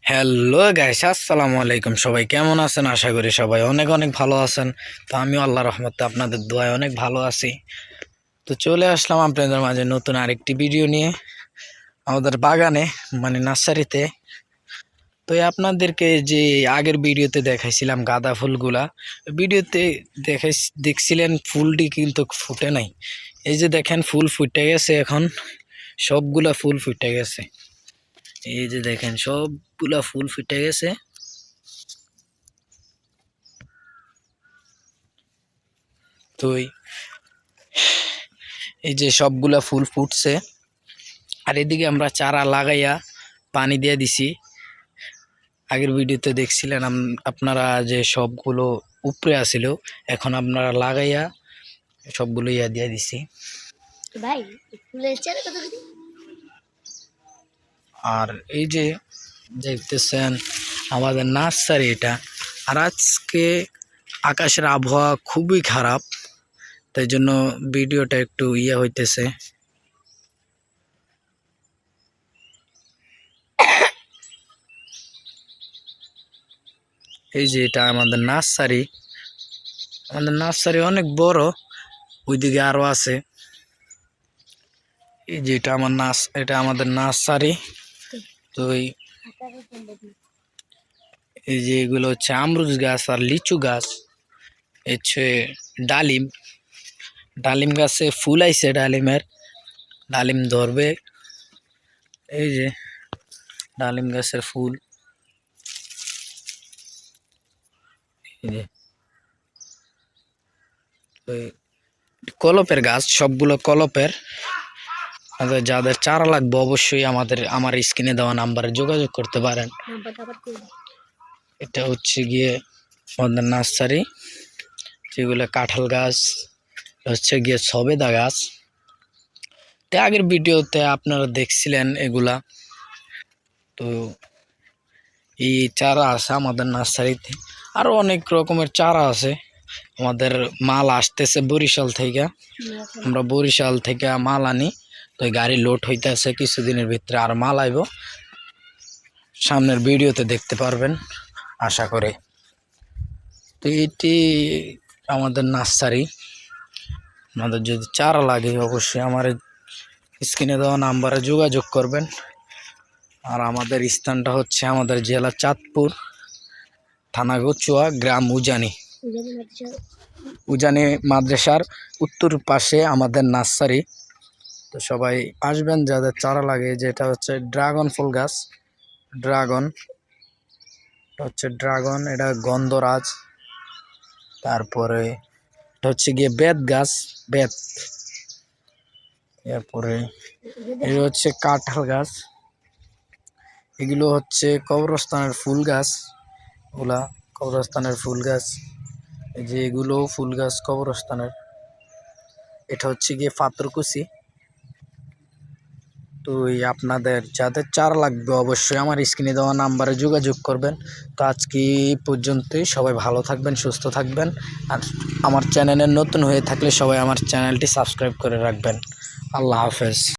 Hello guys, আসসালামু আলাইকুম। সবাই কেমন আছেন? আশা করি সবাই অনেক অনেক ভালো আছেন। তো আমিও আল্লাহর রহমতে আপনাদের দোয়ায় অনেক ভালো আছি। তো চলে আসলাম আপনাদের মাঝে নতুন আরেকটি ভিডিও নিয়ে আমাদের বাগানে, মানে নার্সারিতে। তো আপনাদেরকে যে আগের ভিডিওতে দেখাইছিলাম গাঁদা ফুলগুলা, ভিডিওতে দেখছিলেন ফুলটি কিন্তু ফুটে নাই। এই যে দেখেন ফুল ফুটে গেছে, এখন সবগুলা ফুল ফুটে গেছে। এই যে দেখেন সবগুলা ফুল ফুটে গেছে। তো এই যে সবগুলা ফুল ফুটছে, আর এদিকে আমরা চারা লাগাইয়া পানি দিয়ে দিছি। আগের ভিডিওতে দেখছিলেন আপনারা যে সবগুলো উপরে আসিল, এখন আপনারা লাগাইয়া সবগুলো ইয়া দিয়ে দিছি। ভাই ফুলের চারা কত করে? আর এই যে দেখতেছেন আমাদের নার্সারি এটা। আর আজকে আকাশের আবহাওয়া খুবই খারাপ, তাই জন্য ভিডিওটা একটু ইয়ে হইতেছে। এই যে এটা আমাদের নার্সারি। আমাদের নার্সারি অনেক বড়, ওইদিকে আরো আছে। এই যে এটা আমাদের নার্সারি। তো এই যে এগুলো হচ্ছে আমরুজ গাছ আর লিচু গাছ, হচ্ছে ডালিম। ডালিম গাছে ফুল আইছে, ডালিম ধরবে। এই যে ডালিম গাছের ফুল, এই যে কলপের গাছ, সবগুলো কলপের। যাদের চারা লাগবে অবশ্যই আমার স্ক্রিনে দেওয়া নাম্বারে যোগাযোগ করতে পারেন। এটা হচ্ছে গিয়ে আমাদের নার্সারি। যেগুলো কাঁঠাল গাছ, হচ্ছে গিয়ে সবেদা গাছ। তো আগের ভিডিওতে আপনারা দেখছিলেন এগুলা। তো এই চারা আছে আমাদের নার্সারিতে, আরো অনেক রকমের চারা আছে। আমাদের মাল আসতেছে বরিশাল থেকে, আমরা বরিশাল থেকে মাল আনি। তো গাড়ি লোড হইতেছে, কিছুদিনের ভিতরে আর মাল আইব, সামনের ভিডিওতে দেখতে পারবেন আশা করে। তো এটি আমাদের নার্সারি। আমাদের যদি চারা লাগে অবশ্যই আমার স্ক্রিনে দেওয়া নাম্বারে যোগাযোগ করবেন। আর আমাদের স্থানটা হচ্ছে আমাদের জেলা চাঁদপুর, থানা গচুয়া, গ্রাম উজানি মাদ্রাসার উত্তর পাশে আমাদের নার্সারি। তো সবাই আসবেন যাদের চারা লাগে। যেটা হচ্ছে ড্রাগন ফুল গাছ, ড্রাগন এটা গন্ধরাজ। তারপরে এটা হচ্ছে গিয়ে বেত গাছ, এরপরে এটা হচ্ছে কাঁঠাল গাছ। এগুলো হচ্ছে কবরস্থানের ফুল গাছ, ওগুলা কবরস্থানের ফুল গাছ। এই যে এগুলো ফুল গাছ কবরস্থানের। এটা হচ্ছে গিয়ে পাথরকুচি। তো আপনাদের যাদের চারা লাগবে অবশ্যই আমার স্ক্রিনে দেওয়া নাম্বারে যোগাযোগ করবেন। তো আজকে এই পর্যন্তই। সবাই ভালো থাকবেন, সুস্থ থাকবেন। আর আমার চ্যানেলে নতুন হয়ে থাকলে সবাই আমার চ্যানেলটি সাবস্ক্রাইব করে রাখবেন। আল্লাহ হাফেজ।